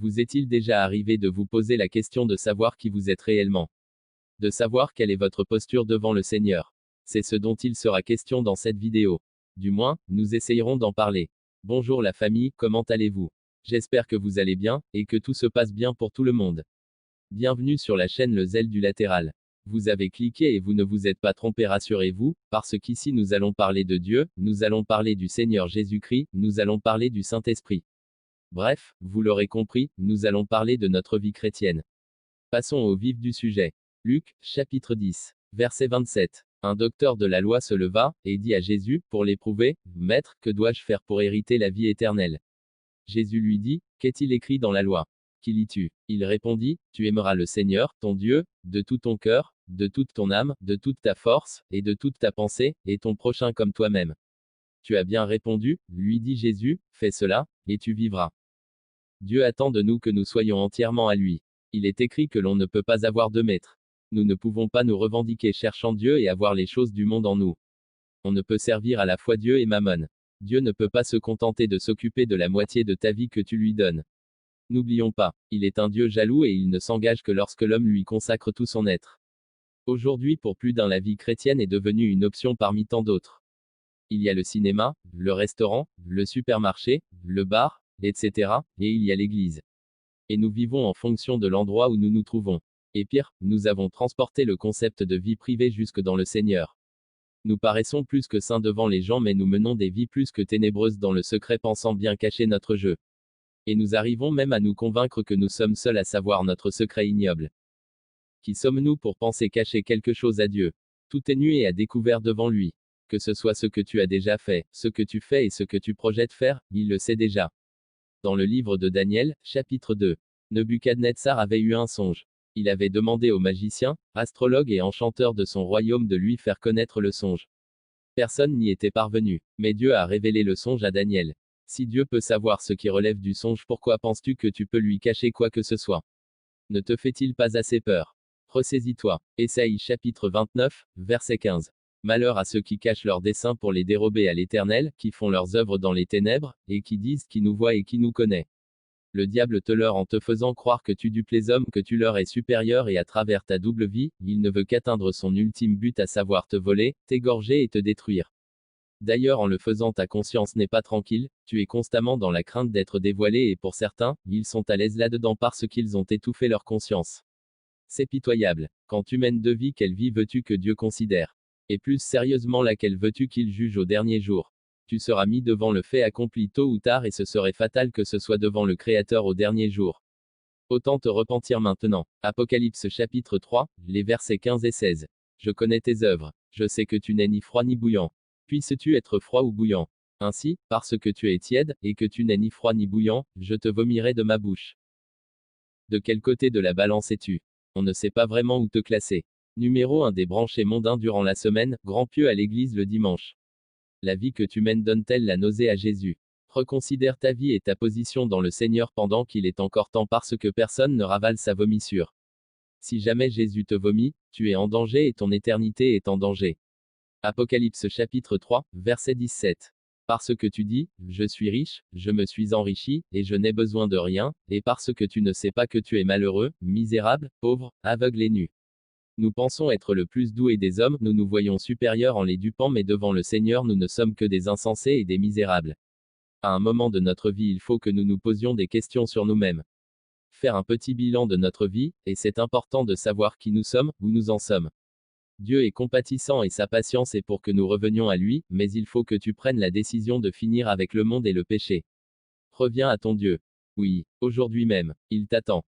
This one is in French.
Vous est-il déjà arrivé de vous poser la question de savoir qui vous êtes réellement? De savoir quelle est votre posture devant le Seigneur? C'est ce dont il sera question dans cette vidéo. Du moins, nous essayerons d'en parler. Bonjour la famille, comment allez-vous? J'espère que vous allez bien, et que tout se passe bien pour tout le monde. Bienvenue sur la chaîne Le Zèle du Latéral. Vous avez cliqué et vous ne vous êtes pas trompé, rassurez-vous, parce qu'ici nous allons parler de Dieu, nous allons parler du Seigneur Jésus-Christ, nous allons parler du Saint-Esprit. Bref, vous l'aurez compris, nous allons parler de notre vie chrétienne. Passons au vif du sujet. Luc, chapitre 10, verset 27. Un docteur de la loi se leva, et dit à Jésus, pour l'éprouver, Maître, que dois-je faire pour hériter la vie éternelle? Jésus lui dit, Qu'est-il écrit dans la loi? Qui lis-tu? Il répondit, Tu aimeras le Seigneur, ton Dieu, de tout ton cœur, de toute ton âme, de toute ta force, et de toute ta pensée, et ton prochain comme toi-même. Tu as bien répondu, lui dit Jésus, fais cela, et tu vivras. Dieu attend de nous que nous soyons entièrement à lui. Il est écrit que l'on ne peut pas avoir deux maîtres. Nous ne pouvons pas nous revendiquer cherchant Dieu et avoir les choses du monde en nous. On ne peut servir à la fois Dieu et Mammon. Dieu ne peut pas se contenter de s'occuper de la moitié de ta vie que tu lui donnes. N'oublions pas, il est un Dieu jaloux et il ne s'engage que lorsque l'homme lui consacre tout son être. Aujourd'hui, pour plus d'un, la vie chrétienne est devenue une option parmi tant d'autres. Il y a le cinéma, le restaurant, le supermarché, le bar, etc., et il y a l'église. Et nous vivons en fonction de l'endroit où nous nous trouvons. Et pire, nous avons transporté le concept de vie privée jusque dans le Seigneur. Nous paraissons plus que saints devant les gens, mais nous menons des vies plus que ténébreuses dans le secret, pensant bien cacher notre jeu. Et nous arrivons même à nous convaincre que nous sommes seuls à savoir notre secret ignoble. Qui sommes-nous pour penser cacher quelque chose à Dieu? Tout est nu et à découvert devant lui. Que ce soit ce que tu as déjà fait, ce que tu fais et ce que tu projettes faire, il le sait déjà. Dans le livre de Daniel, chapitre 2, Nebuchadnezzar avait eu un songe. Il avait demandé aux magiciens, astrologues et enchanteurs de son royaume de lui faire connaître le songe. Personne n'y était parvenu, mais Dieu a révélé le songe à Daniel. Si Dieu peut savoir ce qui relève du songe, pourquoi penses-tu que tu peux lui cacher quoi que ce soit? Ne te fait-il pas assez peur? Ressaisis-toi. Ésaïe chapitre 29, verset 15. Malheur à ceux qui cachent leurs desseins pour les dérober à l'Éternel, qui font leurs œuvres dans les ténèbres, et qui disent qui nous voit et qui nous connaît. Le diable te leurre en te faisant croire que tu dupes les hommes, que tu leur es supérieur, et à travers ta double vie, il ne veut qu'atteindre son ultime but, à savoir te voler, t'égorger et te détruire. D'ailleurs, en le faisant, ta conscience n'est pas tranquille, tu es constamment dans la crainte d'être dévoilé, et pour certains, ils sont à l'aise là-dedans parce qu'ils ont étouffé leur conscience. C'est pitoyable. Quand tu mènes deux vies, quelle vie veux-tu que Dieu considère? Et plus sérieusement, laquelle veux-tu qu'il juge au dernier jour? Tu seras mis devant le fait accompli tôt ou tard, et ce serait fatal que ce soit devant le Créateur au dernier jour. Autant te repentir maintenant. Apocalypse chapitre 3, les versets 15 et 16. Je connais tes œuvres. Je sais que tu n'es ni froid ni bouillant. Puisses-tu être froid ou bouillant? Ainsi, parce que tu es tiède, et que tu n'es ni froid ni bouillant, je te vomirai de ma bouche. De quel côté de la balance es-tu? On ne sait pas vraiment où te classer. Numéro 1, débranché mondain durant la semaine, grand pieux à l'église le dimanche. La vie que tu mènes donne-t-elle la nausée à Jésus? Reconsidère ta vie et ta position dans le Seigneur pendant qu'il est encore temps, parce que personne ne ravale sa vomissure. Si jamais Jésus te vomit, tu es en danger et ton éternité est en danger. Apocalypse chapitre 3, verset 17. Parce que tu dis, je suis riche, je me suis enrichi, et je n'ai besoin de rien, et parce que tu ne sais pas que tu es malheureux, misérable, pauvre, aveugle et nu. Nous pensons être le plus doué des hommes, nous nous voyons supérieurs en les dupant, mais devant le Seigneur nous ne sommes que des insensés et des misérables. À un moment de notre vie, il faut que nous nous posions des questions sur nous-mêmes. Faire un petit bilan de notre vie, et c'est important de savoir qui nous sommes, où nous en sommes. Dieu est compatissant et sa patience est pour que nous revenions à lui, mais il faut que tu prennes la décision de finir avec le monde et le péché. Reviens à ton Dieu. Oui, aujourd'hui même, il t'attend.